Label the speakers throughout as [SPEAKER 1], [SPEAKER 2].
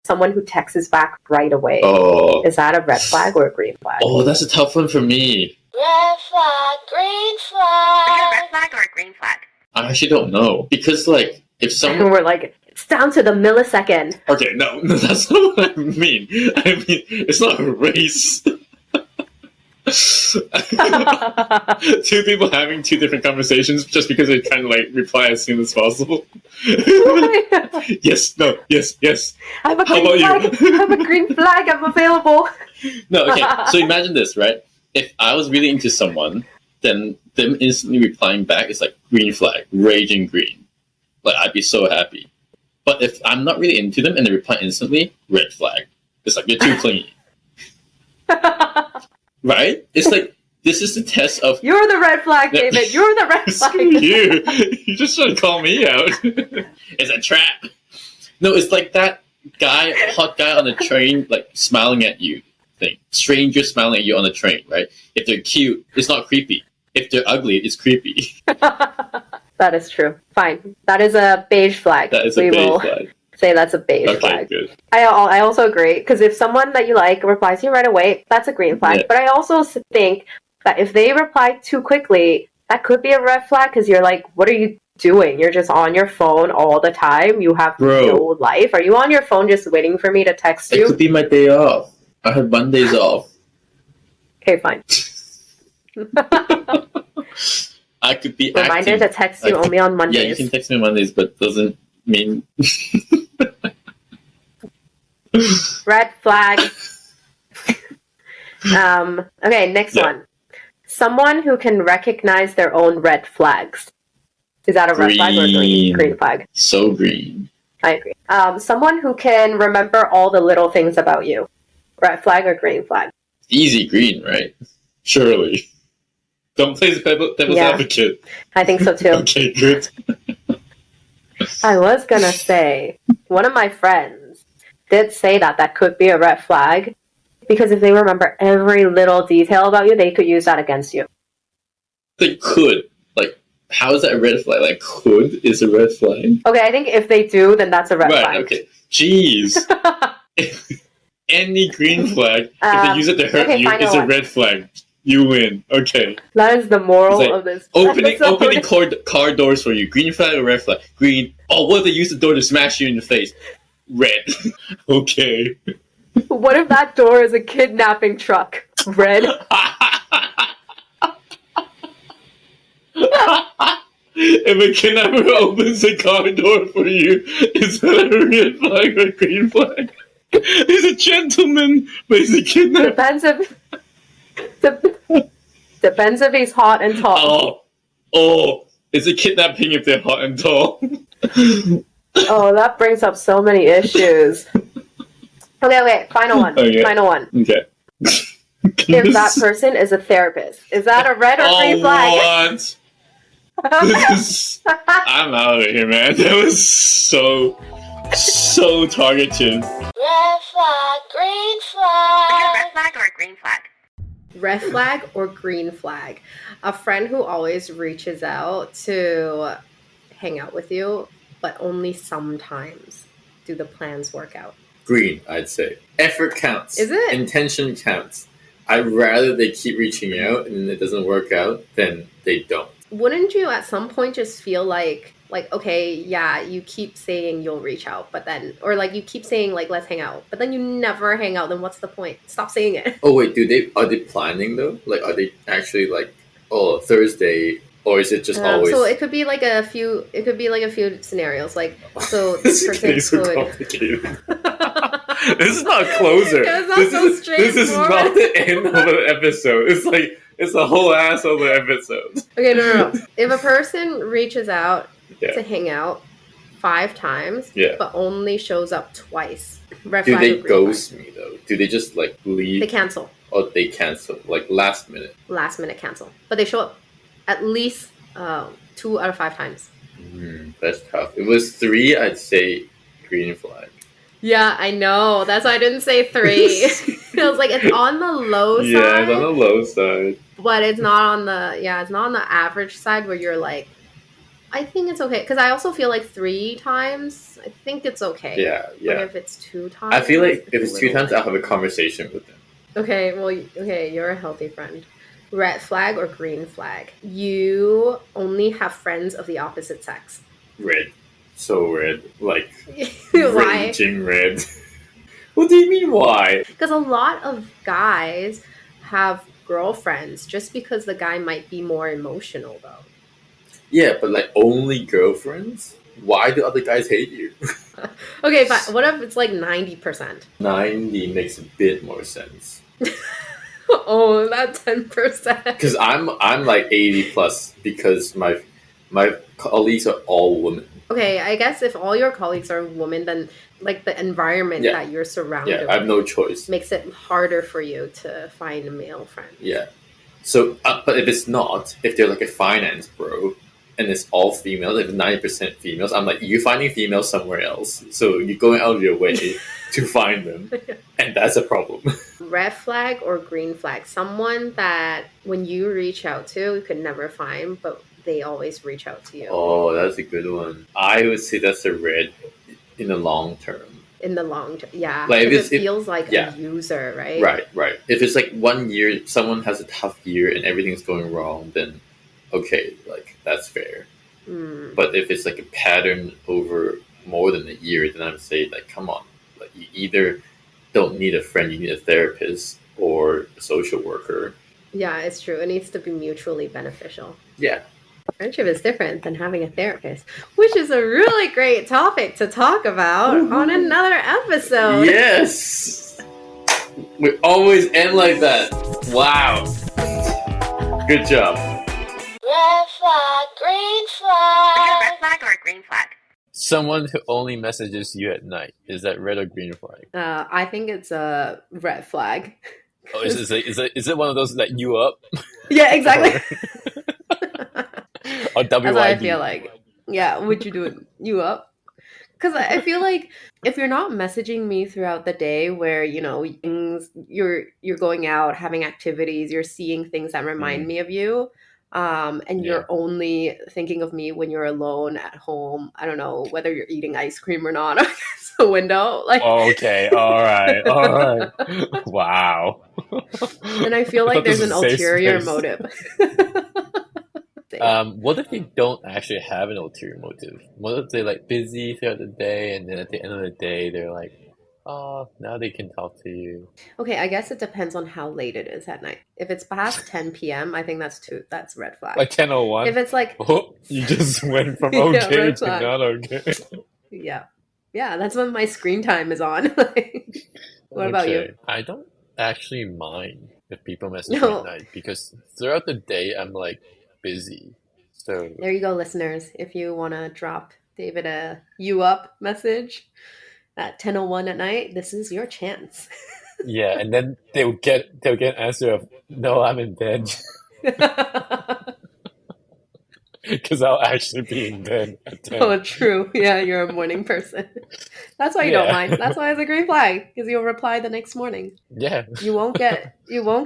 [SPEAKER 1] someone who texts back right away.
[SPEAKER 2] Oh.
[SPEAKER 1] Is that a red flag or a green flag?
[SPEAKER 2] Oh, that's a tough one for me.
[SPEAKER 3] Red flag, green flag. Are you a red flag or a green flag?
[SPEAKER 2] I actually don't know. Because, like, if someone...
[SPEAKER 1] And we're like, it's down to the millisecond.
[SPEAKER 2] Okay, no, that's not what I mean. I mean, it's not a race. Two people having two different conversations just because they kind of like reply as soon as possible. Yes, no, yes.
[SPEAKER 1] I have a
[SPEAKER 2] How
[SPEAKER 1] green
[SPEAKER 2] about
[SPEAKER 1] flag.
[SPEAKER 2] you?
[SPEAKER 1] I have a green flag. I'm available.
[SPEAKER 2] No, okay. So imagine this, right? If I was really into someone, then them instantly replying back is like green flag, raging green. Like I'd be so happy. But if I'm not really into them and they reply instantly, red flag. It's like you're too clingy. Right? It's like, this is the test of...
[SPEAKER 1] You're the red flag, David. You're the red flag.
[SPEAKER 2] Screw you. You just trying to call me out. It's a trap. No, it's like that guy, hot guy on the train, like, smiling at you thing. Stranger smiling at you on the train, right? If they're cute, it's not creepy. If they're ugly, it's creepy.
[SPEAKER 1] That is true. Fine. That is a beige flag.
[SPEAKER 2] That is a beige flag.
[SPEAKER 1] Say that's a beige flag.
[SPEAKER 2] Okay, good.
[SPEAKER 1] I also agree, because if someone that you like replies to you right away, that's a green flag.
[SPEAKER 2] Yeah.
[SPEAKER 1] But I also think that if they reply too quickly, that could be a red flag, because you're like, what are you doing? You're just on your phone all the time. You have no life. Are you on your phone just waiting for me to text you?
[SPEAKER 2] It could be my day off. I have Mondays off.
[SPEAKER 1] Okay, fine.
[SPEAKER 2] I could be
[SPEAKER 1] Reminder
[SPEAKER 2] acting.
[SPEAKER 1] to text you only on Mondays.
[SPEAKER 2] Yeah, you can text me on Mondays, but doesn't mean...
[SPEAKER 1] Red flag. Okay, next one. Someone who can recognize their own red flags. Is that a red flag or a green flag?
[SPEAKER 2] So green.
[SPEAKER 1] I agree. Someone who can remember all the little things about you. Red flag or green flag?
[SPEAKER 2] Easy green, right? Surely. Don't play the devil's advocate.
[SPEAKER 1] I think so too.
[SPEAKER 2] Okay, good.
[SPEAKER 1] I was gonna say, one of my friends did say that could be a red flag, because if they remember every little detail about you, they could use that against you.
[SPEAKER 2] They could. Like, how is that a red flag? Like, could is a red flag?
[SPEAKER 1] Okay, I think if they do, then that's a red flag.
[SPEAKER 2] Right, okay. Jeez. Any green flag, if they use it to hurt you, it's a red flag. You win. Okay.
[SPEAKER 1] That is the moral of this.
[SPEAKER 2] Opening car doors for you. Green flag or red flag? Green. Oh, what if they use the door to smash you in the face? Red. Okay.
[SPEAKER 1] What if that door is a kidnapping truck? Red.
[SPEAKER 2] If a kidnapper opens a car door for you, is that a red flag or a green flag? He's a gentleman, but he's a kidnapper.
[SPEAKER 1] Depends if he's hot and tall.
[SPEAKER 2] Oh, it's a kidnapping if they're hot and tall.
[SPEAKER 1] Oh, that brings up so many issues. Okay, final one.
[SPEAKER 2] Okay.
[SPEAKER 1] Final one.
[SPEAKER 2] Okay.
[SPEAKER 1] If that person is a therapist, is that a red or green flag?
[SPEAKER 2] What? I'm out of here, man. That was so targeted.
[SPEAKER 3] Red flag, green flag. Are you a red flag or a green flag?
[SPEAKER 1] Red flag or green flag? A friend who always reaches out to hang out with you, but only sometimes do the plans work out.
[SPEAKER 2] Green, I'd say. Effort counts.
[SPEAKER 1] Is it?
[SPEAKER 2] Intention counts. I'd rather they keep reaching out and it doesn't work out than they don't.
[SPEAKER 1] Wouldn't you at some point just feel like okay, yeah, you keep saying you'll reach out, but then, or like you keep saying like let's hang out, but then you never hang out, then what's the point? Stop saying it.
[SPEAKER 2] Oh wait, are they planning though? Like, are they actually like, oh, Thursday, or is it just always?
[SPEAKER 1] So it could be like a few scenarios. Like, so this person could.
[SPEAKER 2] Complicated. This is not a closer. This is not the end of an episode. It's like it's a whole ass of the episode.
[SPEAKER 1] Okay, no. If a person reaches out to hang out 5 times, but only shows up twice, red
[SPEAKER 2] do
[SPEAKER 1] flag
[SPEAKER 2] they
[SPEAKER 1] or green
[SPEAKER 2] ghost
[SPEAKER 1] flag?
[SPEAKER 2] me though? Do they just like leave?
[SPEAKER 1] They cancel.
[SPEAKER 2] Oh, they cancel like last minute.
[SPEAKER 1] Last minute cancel, but they show up at least 2 out of 5 times.
[SPEAKER 2] That's tough. If it was 3, I'd say green flag.
[SPEAKER 1] Yeah, I know. That's why I didn't say 3. I was like, it's on the low side.
[SPEAKER 2] Yeah, it's on the low side.
[SPEAKER 1] But it's not on the average side where you're like I think it's okay because I also feel like 3 times. I think it's okay.
[SPEAKER 2] Yeah,
[SPEAKER 1] But
[SPEAKER 2] yeah.
[SPEAKER 1] if it's 2 times,
[SPEAKER 2] I feel like if
[SPEAKER 1] a
[SPEAKER 2] it's 2
[SPEAKER 1] little
[SPEAKER 2] times, I'll have a conversation with them.
[SPEAKER 1] Okay, well, okay, you're a healthy friend. Red flag or green flag? You only have friends of the opposite sex.
[SPEAKER 2] Red. So red. Like,
[SPEAKER 1] Why?
[SPEAKER 2] raging red. What do you mean, why?
[SPEAKER 1] Because a lot of guys have girlfriends just because the guy might be more emotional, though.
[SPEAKER 2] Yeah, but like, only girlfriends? Why do other guys hate you?
[SPEAKER 1] Okay, but what if it's like 90%?
[SPEAKER 2] 90 makes a bit more sense.
[SPEAKER 1] Oh, that 10%.
[SPEAKER 2] Because I'm like 80 plus because my colleagues are all women.
[SPEAKER 1] Okay, I guess if all your colleagues are women, then like the environment
[SPEAKER 2] Yeah.
[SPEAKER 1] that you're surrounded
[SPEAKER 2] Yeah, I have
[SPEAKER 1] with
[SPEAKER 2] no choice.
[SPEAKER 1] makes it harder for you to find a male friend.
[SPEAKER 2] Yeah. So, but if it's not, if they're like a finance bro, and it's all females, if it's 90% females, I'm like, you're finding females somewhere else. So you're going out of your way to find them, and that's a problem.
[SPEAKER 1] Red flag or green flag? Someone that when you reach out to, you could never find, but they always reach out to you
[SPEAKER 2] Oh, that's a good one. I would say that's a red in the long term.
[SPEAKER 1] in the long term. Yeah,
[SPEAKER 2] Like, if
[SPEAKER 1] 'cause
[SPEAKER 2] it's-
[SPEAKER 1] it
[SPEAKER 2] if-
[SPEAKER 1] feels like
[SPEAKER 2] yeah.
[SPEAKER 1] a user, right?
[SPEAKER 2] Right. If it's like 1 year, someone has a tough year and everything's going wrong, then okay, like that's fair.
[SPEAKER 1] Mm.
[SPEAKER 2] But if it's like a pattern over more than a year, then I would say like, come on, like you either don't need a friend, you need a therapist or a social worker.
[SPEAKER 1] Yeah, it's true. It needs to be mutually beneficial.
[SPEAKER 2] Yeah.
[SPEAKER 1] Friendship is different than having a therapist, which is a really great topic to talk about on another episode.
[SPEAKER 2] Yes. We always end like that. Wow. Good job.
[SPEAKER 3] Red flag, green flag.
[SPEAKER 1] Flag or green flag?
[SPEAKER 2] Someone who only messages you at night, is that red or green flag?
[SPEAKER 1] I think it's a red flag.
[SPEAKER 2] Oh, is it one of those that you up?
[SPEAKER 1] Yeah, exactly.
[SPEAKER 2] Or
[SPEAKER 1] That's
[SPEAKER 2] WYD?
[SPEAKER 1] what I feel like. Yeah, would you do it? You up? Because I feel like if you're not messaging me throughout the day, where you know you're going out, having activities, you're seeing things that remind me of you, and you're only thinking of me when you're alone at home. I don't know whether you're eating ice cream or not against the window, like.
[SPEAKER 2] Okay, all right. Wow.
[SPEAKER 1] And I feel like there's an ulterior motive.
[SPEAKER 2] What if they don't actually have an ulterior motive? What if they're like busy throughout the day, and then at the end of the day, they're like, "Oh, now they can talk to you."
[SPEAKER 1] Okay, I guess it depends on how late it is at night. If it's past 10 p.m., I think that's red flag.
[SPEAKER 2] Like 10:01.
[SPEAKER 1] If it's like,
[SPEAKER 2] Oh, you just went from
[SPEAKER 1] Yeah,
[SPEAKER 2] okay
[SPEAKER 1] red
[SPEAKER 2] to
[SPEAKER 1] flag.
[SPEAKER 2] not okay.
[SPEAKER 1] yeah, that's when my screen time is on. What about you?
[SPEAKER 2] Okay. I don't actually mind if people message me
[SPEAKER 1] No.
[SPEAKER 2] at night because throughout the day I'm like busy. So
[SPEAKER 1] There you go, listeners. If you want to drop David a "you up" message at 10:01 at night, this is your chance.
[SPEAKER 2] yeah, and then they'll get an answer of no, I'm in bed because I'll actually be in bed at 10.
[SPEAKER 1] Oh, true. Yeah, you're a morning person. That's why you don't
[SPEAKER 2] Yeah.
[SPEAKER 1] mind. That's why it's a green flag, because you'll reply the next morning.
[SPEAKER 2] Yeah.
[SPEAKER 1] You won't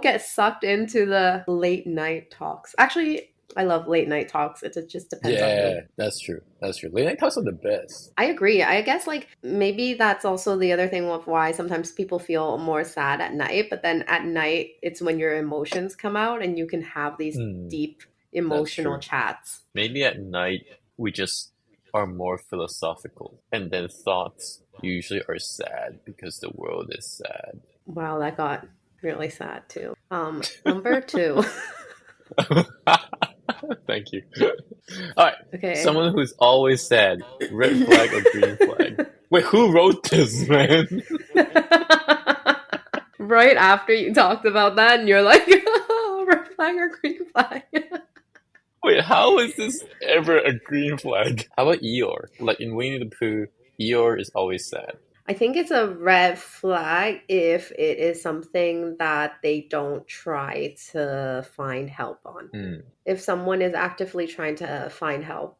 [SPEAKER 1] get sucked into the late night talks. Actually, I love late night talks. It just depends on
[SPEAKER 2] Yeah,
[SPEAKER 1] who.
[SPEAKER 2] that's true. Late night talks are the best.
[SPEAKER 1] I agree. I guess like maybe that's also the other thing of why sometimes people feel more sad at night, but then at night it's when your emotions come out and you can have these deep emotional
[SPEAKER 2] true.
[SPEAKER 1] chats.
[SPEAKER 2] Maybe at night we just are more philosophical, and then thoughts usually are sad because the world is sad.
[SPEAKER 1] Wow, that got really sad too. Number 2.
[SPEAKER 2] Thank you. All right.
[SPEAKER 1] Okay.
[SPEAKER 2] Someone who's always sad. Red flag or green flag? Wait, who wrote this, man?
[SPEAKER 1] Right after you talked about that, and you're like, red flag or green flag?
[SPEAKER 2] Wait, how is this ever a green flag? How about Eeyore? Like in Winnie the Pooh, Eeyore is always sad.
[SPEAKER 1] I think it's a red flag if it is something that they don't try to find help on.
[SPEAKER 4] Mm,
[SPEAKER 1] If someone is actively trying to find help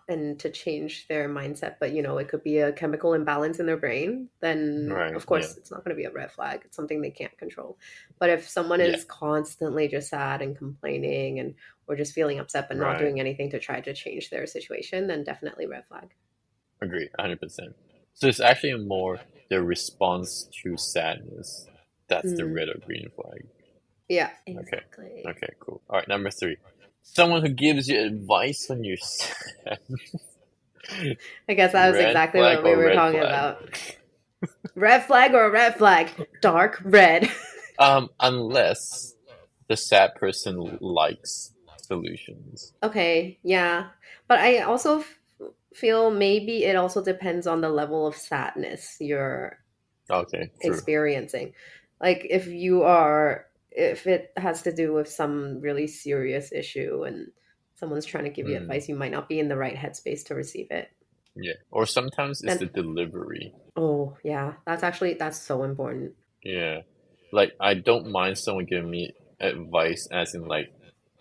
[SPEAKER 1] and to change their mindset, but it could be a chemical imbalance in their brain, then
[SPEAKER 4] right.
[SPEAKER 1] of
[SPEAKER 4] Yeah.
[SPEAKER 1] course it's not going to be a red flag. It's something they can't control. But if someone
[SPEAKER 2] Yeah.
[SPEAKER 1] is constantly just sad and complaining and or just feeling upset but not
[SPEAKER 4] Right.
[SPEAKER 1] doing anything to try to change their situation, then definitely red flag.
[SPEAKER 4] Agree. 100%. So it's actually more the response to sadness. That's the red or green flag.
[SPEAKER 1] Yeah,
[SPEAKER 4] Okay.
[SPEAKER 1] exactly.
[SPEAKER 4] Okay, cool. All right, number 3. Someone who gives you advice when you're sad.
[SPEAKER 1] I guess that was
[SPEAKER 4] Red
[SPEAKER 1] exactly
[SPEAKER 4] flag
[SPEAKER 1] what we
[SPEAKER 4] or
[SPEAKER 1] were
[SPEAKER 4] red
[SPEAKER 1] talking
[SPEAKER 4] flag?
[SPEAKER 1] about. Red flag or red flag? Dark red.
[SPEAKER 4] Unless the sad person likes solutions.
[SPEAKER 1] Okay, yeah. But I also feel maybe it also depends on the level of sadness you're
[SPEAKER 4] Okay, true.
[SPEAKER 1] experiencing. Like if it has to do with some really serious issue and someone's trying to give you advice, you might not be in the right headspace to receive it.
[SPEAKER 4] Yeah. Or sometimes it's the
[SPEAKER 1] Then,
[SPEAKER 4] delivery.
[SPEAKER 1] oh, yeah. That's so important.
[SPEAKER 4] Yeah. Like, I don't mind someone giving me advice, as in, like,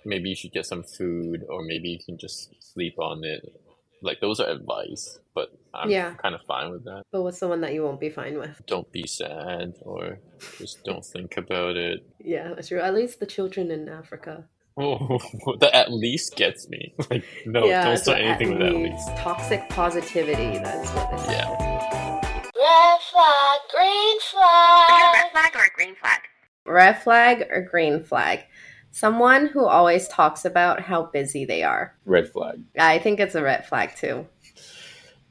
[SPEAKER 4] maybe you should get some food, or maybe you can just sleep on it. Like, those are advice, but I'm
[SPEAKER 1] Yeah.
[SPEAKER 4] kind of fine with that.
[SPEAKER 1] But what's the one that you won't be fine with?
[SPEAKER 4] Don't be sad, or just don't think about it.
[SPEAKER 1] Yeah, that's true. At least the children in Africa.
[SPEAKER 4] Oh, that at least gets me. Like, no,
[SPEAKER 1] Yeah,
[SPEAKER 4] don't
[SPEAKER 1] so
[SPEAKER 4] start anything with at least.
[SPEAKER 1] toxic positivity. That's what this is.
[SPEAKER 4] Yeah.
[SPEAKER 3] Red flag, green flag.
[SPEAKER 1] Flag or green flag? Red flag or green flag? Someone who always talks about how busy they are.
[SPEAKER 2] Red flag.
[SPEAKER 1] I think it's a red flag too.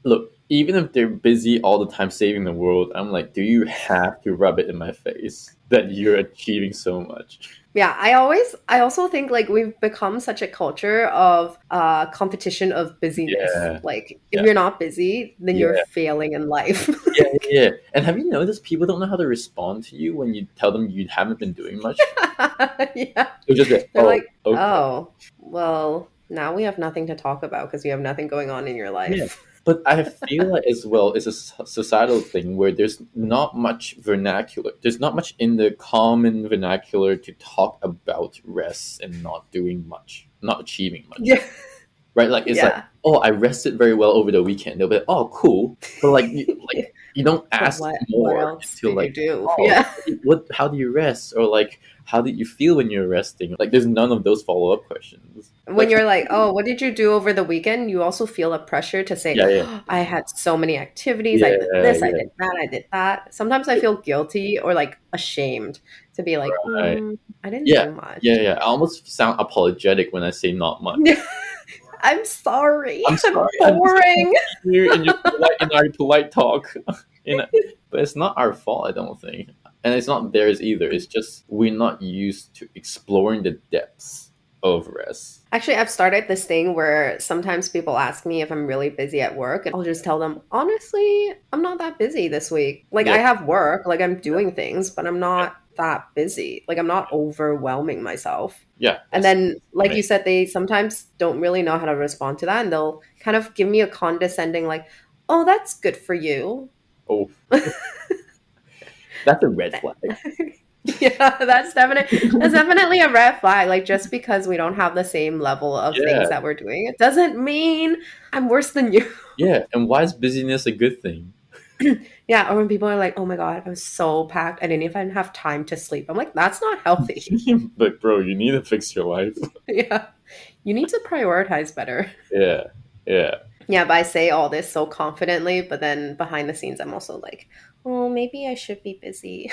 [SPEAKER 2] Look, even if they're busy all the time saving the world, I'm like, do you have to rub it in my face that you're achieving so much?
[SPEAKER 1] Yeah, I also think like we've become such a culture of competition of busyness.
[SPEAKER 2] Yeah.
[SPEAKER 1] Like if
[SPEAKER 2] Yeah.
[SPEAKER 1] you're not busy, then you're
[SPEAKER 2] Yeah.
[SPEAKER 1] failing in life.
[SPEAKER 2] Yeah. And have you noticed people don't know how to respond to you when you tell them you haven't been doing much?
[SPEAKER 1] Yeah.
[SPEAKER 2] They're just like,
[SPEAKER 1] They're
[SPEAKER 2] oh,
[SPEAKER 1] like,
[SPEAKER 2] okay.
[SPEAKER 1] oh, well, now we have nothing to talk about because you have nothing going on in your life.
[SPEAKER 2] Yeah. But I feel like as well, it's a societal thing where there's not much vernacular. There's not much in the common vernacular to talk about rest and not doing much, not achieving much.
[SPEAKER 1] Yeah.
[SPEAKER 2] Right? Like, it's like, oh, I rested very well over the weekend. They'll be like, oh, cool. But like you don't ask
[SPEAKER 1] what
[SPEAKER 2] more
[SPEAKER 1] else
[SPEAKER 2] until
[SPEAKER 1] did
[SPEAKER 2] like,
[SPEAKER 1] you do?
[SPEAKER 2] oh,
[SPEAKER 1] Yeah.
[SPEAKER 2] how do you rest? Or like, how did you feel when you're resting? Like, there's none of those follow-up questions.
[SPEAKER 1] When you're like, oh, what did you do over the weekend? You also feel a pressure to say,
[SPEAKER 2] Yeah.
[SPEAKER 1] I had so many activities. I did this, I did that, I did that. Sometimes I feel guilty or like ashamed to be like,
[SPEAKER 2] Right.
[SPEAKER 1] I didn't do much.
[SPEAKER 2] Yeah. I almost sound apologetic when I say not much.
[SPEAKER 1] I'm sorry.
[SPEAKER 2] I'm sorry.
[SPEAKER 1] I'm boring.
[SPEAKER 2] Here in our polite talk. But it's not our fault, I don't think. And it's not theirs either. It's just we're not used to exploring the depths of rest.
[SPEAKER 1] Actually, I've started this thing where sometimes people ask me if I'm really busy at work, and I'll just tell them, honestly, I'm not that busy this week. Like, I have work, like, I'm doing things, but I'm not that busy. Like, I'm not overwhelming myself.
[SPEAKER 2] Yeah.
[SPEAKER 1] And then, like you said, they sometimes don't really know how to respond to that, and they'll kind of give me a condescending, like, oh, that's good for you.
[SPEAKER 2] Oh. That's a red flag.
[SPEAKER 1] Yeah, that's definitely a red flag. Like, just because we don't have the same level of things that we're doing, it doesn't mean I'm worse than you.
[SPEAKER 2] Yeah, and why is busyness a good thing?
[SPEAKER 1] Yeah, or when people are like, oh my god, I was so packed, I didn't even have time to sleep. I'm like, that's not healthy.
[SPEAKER 2] But bro, you need to fix your life.
[SPEAKER 1] Yeah, you need to prioritize better.
[SPEAKER 2] Yeah.
[SPEAKER 1] Yeah, but I say all this so confidently, but then behind the scenes, I'm also like, oh, maybe I should be busy.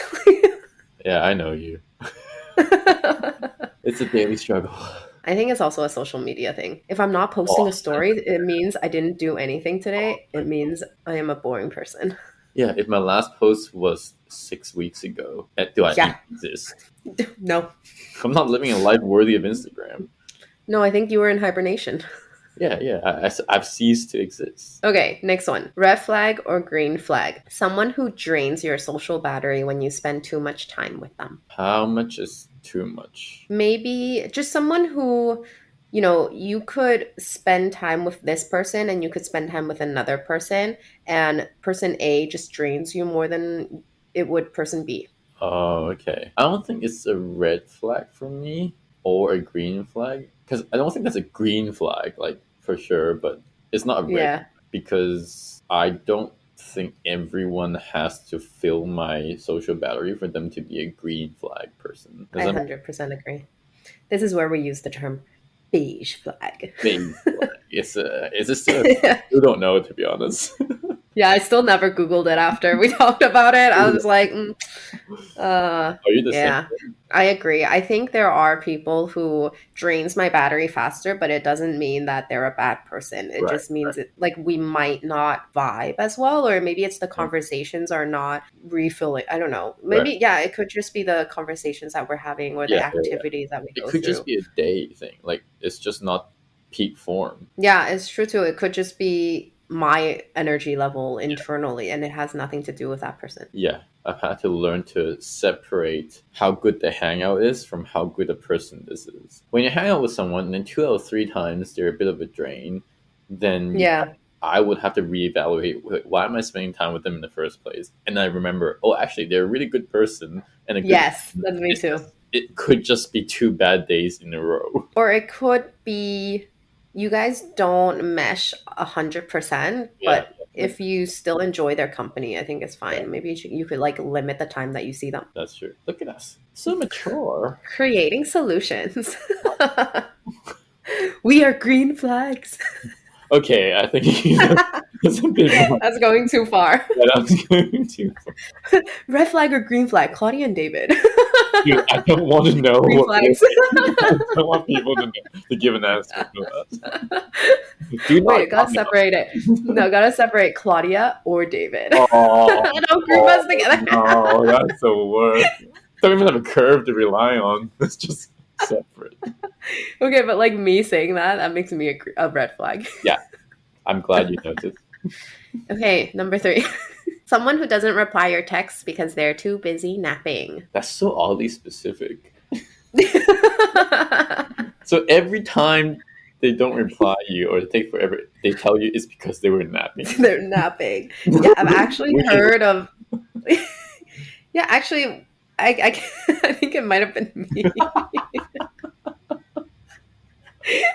[SPEAKER 2] Yeah, I know you. It's a daily struggle.
[SPEAKER 1] I think it's also a social media thing. If I'm not posting a story, it means I didn't do anything today. It means I am a boring person.
[SPEAKER 2] Yeah, if my last post was 6 weeks ago, do I even exist?
[SPEAKER 1] No.
[SPEAKER 2] I'm not living a life worthy of Instagram.
[SPEAKER 1] No, I think you were in hibernation.
[SPEAKER 2] Yeah. I've ceased to exist.
[SPEAKER 1] Okay, next one. Red flag or green flag? Someone who drains your social battery when you spend too much time with them.
[SPEAKER 2] How much is too much?
[SPEAKER 1] Maybe just someone who you could spend time with this person and you could spend time with another person, and person A just drains you more than it would person B.
[SPEAKER 2] Oh, okay. I don't think it's a red flag for me or a green flag because I don't think that's a green flag, like for sure, but it's not a red
[SPEAKER 1] Yeah,
[SPEAKER 2] because I don't think everyone has to fill my social battery for them to be a green flag person.
[SPEAKER 1] I
[SPEAKER 2] Does that
[SPEAKER 1] 100% agree. This is where we use the term beige flag.
[SPEAKER 2] make flag? It's still a you don't know to be honest.
[SPEAKER 1] Yeah, I still never Googled it after we talked about it. I was like,
[SPEAKER 2] Are you the same?
[SPEAKER 1] yeah, I agree. I think there are people who drains my battery faster, but it doesn't mean that they're a bad person. It
[SPEAKER 2] Right,
[SPEAKER 1] just means it, like we might not vibe as well, or maybe it's the
[SPEAKER 2] right,
[SPEAKER 1] conversations are not refilling. I don't know.
[SPEAKER 2] right.
[SPEAKER 1] Maybe, yeah, it could just be the conversations that we're having or the
[SPEAKER 2] Yeah, yeah, yeah.
[SPEAKER 1] activities that we
[SPEAKER 2] It
[SPEAKER 1] go
[SPEAKER 2] could just
[SPEAKER 1] through.
[SPEAKER 2] be a day thing. Like it's just not peak form.
[SPEAKER 1] Yeah, it's true too. It could just be my energy level
[SPEAKER 2] Yeah.
[SPEAKER 1] internally, and it has nothing to do with that person.
[SPEAKER 2] Yeah, I've had to learn to separate how good the hangout is from how good a person this is. When you hang out with someone and then 2 out of 3 times they're a bit of a drain, then
[SPEAKER 1] Yeah.
[SPEAKER 2] I would have to reevaluate why am I spending time with them in the first place? And I remember, oh, actually, they're a really good person and a good.
[SPEAKER 1] Yes, that's me
[SPEAKER 2] It's
[SPEAKER 1] too.
[SPEAKER 2] just, it could just be 2 bad days in a row.
[SPEAKER 1] Or it could be you guys don't mesh 100%,
[SPEAKER 2] Yeah,
[SPEAKER 1] but if you still enjoy their company, I think it's
[SPEAKER 2] yeah,
[SPEAKER 1] fine. Maybe you could like limit the time that you see them.
[SPEAKER 2] that's true. Look at us, so mature.
[SPEAKER 1] Creating solutions. We are green flags.
[SPEAKER 2] Okay, I think that's a bit more.
[SPEAKER 1] That's going too far.
[SPEAKER 2] That I was going to.
[SPEAKER 1] Red flag or green flag? Claudia and David.
[SPEAKER 2] Dude, I don't want to know.
[SPEAKER 1] Green
[SPEAKER 2] What
[SPEAKER 1] flags.
[SPEAKER 2] I don't want people to give an answer to that. Do not.
[SPEAKER 1] Wait, gotta separate it. No, gotta separate Claudia or David.
[SPEAKER 2] Oh,
[SPEAKER 1] Don't group us together.
[SPEAKER 2] no, that's the worst. Don't even have a curve to rely on. It's just separate.
[SPEAKER 1] Okay, but like me saying that makes me a red flag.
[SPEAKER 2] I'm glad you noticed.
[SPEAKER 1] Okay, number 3. Someone who doesn't reply your texts because they're too busy napping.
[SPEAKER 2] That's so oddly specific. So every time they don't reply you or they take forever, they tell you it's because they were napping.
[SPEAKER 1] They're napping. Yeah, I've actually heard of. Yeah, actually, I, I think it might have been me.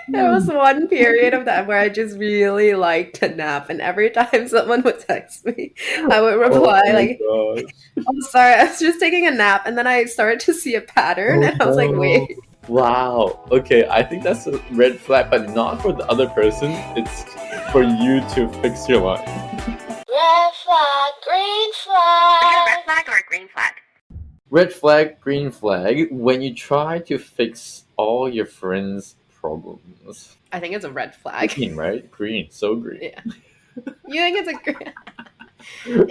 [SPEAKER 1] There was one period of that where I just really liked to nap, and every time someone would text me, I would reply
[SPEAKER 2] Oh my
[SPEAKER 1] like,
[SPEAKER 2] gosh.
[SPEAKER 1] "I'm sorry, I was just taking a nap," and then I started to see a pattern, and I was like, "Wait."
[SPEAKER 2] Wow. Okay, I think that's a red flag, but not for the other person. It's for you to fix your life.
[SPEAKER 3] Red flag, green flag.
[SPEAKER 1] Flag or a green flag?
[SPEAKER 2] Red flag, green flag. When you try to fix all your friends' problems.
[SPEAKER 1] I think it's a red flag.
[SPEAKER 2] Green, right? Green, so green.
[SPEAKER 1] Yeah. You think it's a green?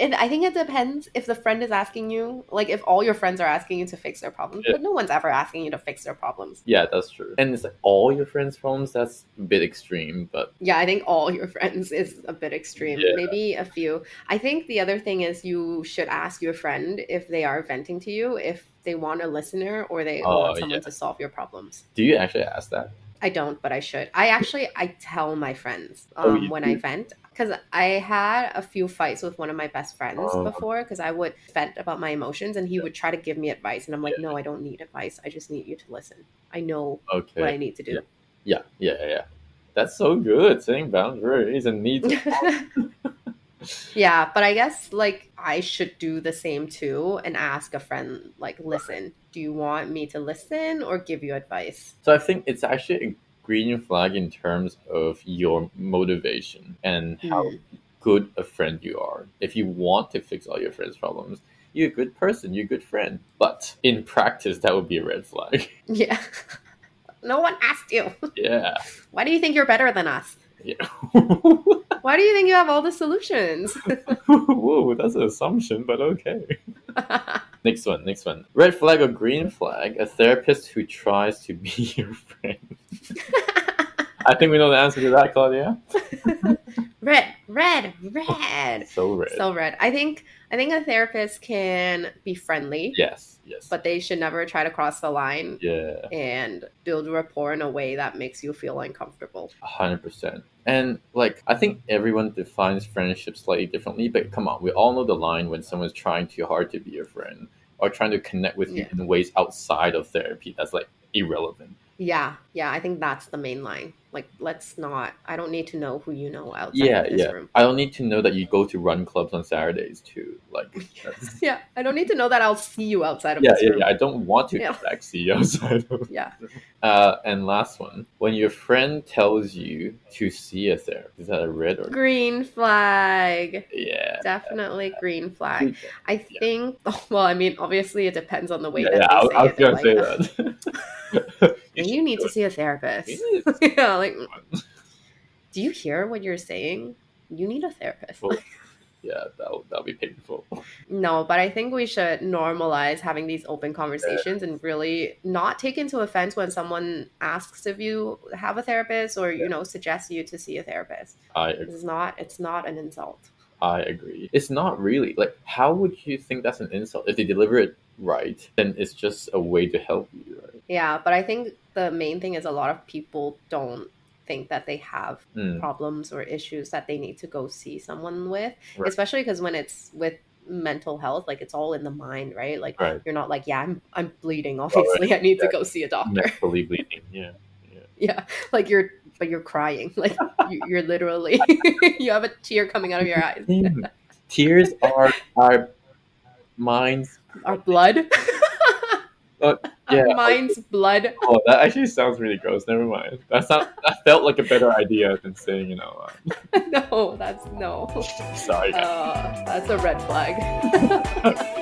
[SPEAKER 1] And I think it depends if the friend is asking you, like if all your friends are asking you to fix their problems,
[SPEAKER 2] Yeah.
[SPEAKER 1] but no one's ever asking you to fix their problems.
[SPEAKER 2] Yeah, that's true. And it's like all your friends' problems. That's a bit extreme, but
[SPEAKER 1] Yeah, I think all your friends is a bit extreme.
[SPEAKER 2] Yeah.
[SPEAKER 1] Maybe a few. I think the other thing is you should ask your friend if they are venting to you, if they want a listener or they
[SPEAKER 2] Oh,
[SPEAKER 1] want someone
[SPEAKER 2] yeah.
[SPEAKER 1] to solve your problems.
[SPEAKER 2] do you actually ask that?
[SPEAKER 1] I don't, but I should. I tell my friends
[SPEAKER 2] You
[SPEAKER 1] when
[SPEAKER 2] do?
[SPEAKER 1] I vent, because I had a few fights with one of my best friends
[SPEAKER 2] Oh.
[SPEAKER 1] before, because I would vent about my emotions and he would try to give me advice, and I'm like, no, I don't need advice. I just need you to listen. I know
[SPEAKER 2] Okay.
[SPEAKER 1] what I need to do.
[SPEAKER 2] Yeah. That's so good. Setting boundaries and needs.
[SPEAKER 1] Yeah, but I guess like I should do the same too and ask a friend, like, listen, do you want me to listen or give you advice?
[SPEAKER 2] So I think it's actually a green flag in terms of your motivation and how
[SPEAKER 1] Hmm.
[SPEAKER 2] good a friend you are. If you want to fix all your friends' problems, you're a good person, you're a good friend. But in practice, that would be a red flag.
[SPEAKER 1] Yeah. No one asked you.
[SPEAKER 2] Yeah.
[SPEAKER 1] Why do you think you're better than us?
[SPEAKER 2] Yeah.
[SPEAKER 1] Why do you think you have all the solutions?
[SPEAKER 2] Whoa, that's an assumption, but okay. Next one. Red flag or green flag? A therapist who tries to be your friend. I think we know the answer to that, Claudia.
[SPEAKER 1] Red.
[SPEAKER 2] So red.
[SPEAKER 1] So red. I think I think a therapist can be friendly,
[SPEAKER 2] Yes.
[SPEAKER 1] but they should never try to cross the line
[SPEAKER 2] Yeah.
[SPEAKER 1] and build rapport in a way that makes you feel uncomfortable.
[SPEAKER 2] 100%. And like, I think everyone defines friendship slightly differently, but come on, we all know the line when someone's trying too hard to be your friend or trying to connect with you
[SPEAKER 1] Yeah.
[SPEAKER 2] in ways outside of therapy that's like irrelevant.
[SPEAKER 1] Yeah, I think that's the main line. Like, let's not. I don't need to know who you know outside
[SPEAKER 2] Yeah,
[SPEAKER 1] of this
[SPEAKER 2] yeah.
[SPEAKER 1] room.
[SPEAKER 2] I don't need to know that you go to run clubs on Saturdays too. Like, that's,
[SPEAKER 1] Yeah, I don't need to know that I'll see you outside of
[SPEAKER 2] yeah,
[SPEAKER 1] this
[SPEAKER 2] yeah,
[SPEAKER 1] room.
[SPEAKER 2] yeah. I don't want to
[SPEAKER 1] Yeah.
[SPEAKER 2] in fact see you outside of.
[SPEAKER 1] Yeah.
[SPEAKER 2] And last one, when your friend tells you to see a therapist, is that a red or
[SPEAKER 1] Green flag.
[SPEAKER 2] yeah?
[SPEAKER 1] Definitely green flag.
[SPEAKER 2] Yeah,
[SPEAKER 1] I think. Well, I mean, obviously, it depends on the way
[SPEAKER 2] yeah,
[SPEAKER 1] that
[SPEAKER 2] I
[SPEAKER 1] they
[SPEAKER 2] was
[SPEAKER 1] say it. They're
[SPEAKER 2] gonna say
[SPEAKER 1] like,
[SPEAKER 2] that.
[SPEAKER 1] you need to see a therapist.
[SPEAKER 2] You
[SPEAKER 1] Yeah, like, do you hear what you're saying? You need a therapist.
[SPEAKER 2] Well, yeah, that'll be painful.
[SPEAKER 1] No, but I think we should normalize having these open conversations and really not take into offense when someone asks if you have a therapist or, you know, suggests you to see a therapist.
[SPEAKER 2] I agree.
[SPEAKER 1] It's not an insult.
[SPEAKER 2] I agree. It's not really like, how would you think that's an insult? If they deliver it right, then it's just a way to help you, right?
[SPEAKER 1] Yeah, but I think the main thing is a lot of people don't think that they have
[SPEAKER 2] Mm,
[SPEAKER 1] problems or issues that they need to go see someone with,
[SPEAKER 2] Right.
[SPEAKER 1] especially because when it's with mental health, like it's all in the mind, right? Like
[SPEAKER 2] right.
[SPEAKER 1] you're not like, yeah, I'm bleeding, obviously I need to go see a doctor.
[SPEAKER 2] Mentally bleeding. Yeah.
[SPEAKER 1] Yeah, like you're crying, like you're literally you have a tear coming out of your eyes.
[SPEAKER 2] Damn. Tears are our minds.
[SPEAKER 1] Our blood.
[SPEAKER 2] Yeah.
[SPEAKER 1] Our mind's blood.
[SPEAKER 2] Oh, that actually sounds really gross. Never mind. That felt like a better idea than saying,
[SPEAKER 1] No, that's no.
[SPEAKER 2] sorry. Guys.
[SPEAKER 1] That's a red flag.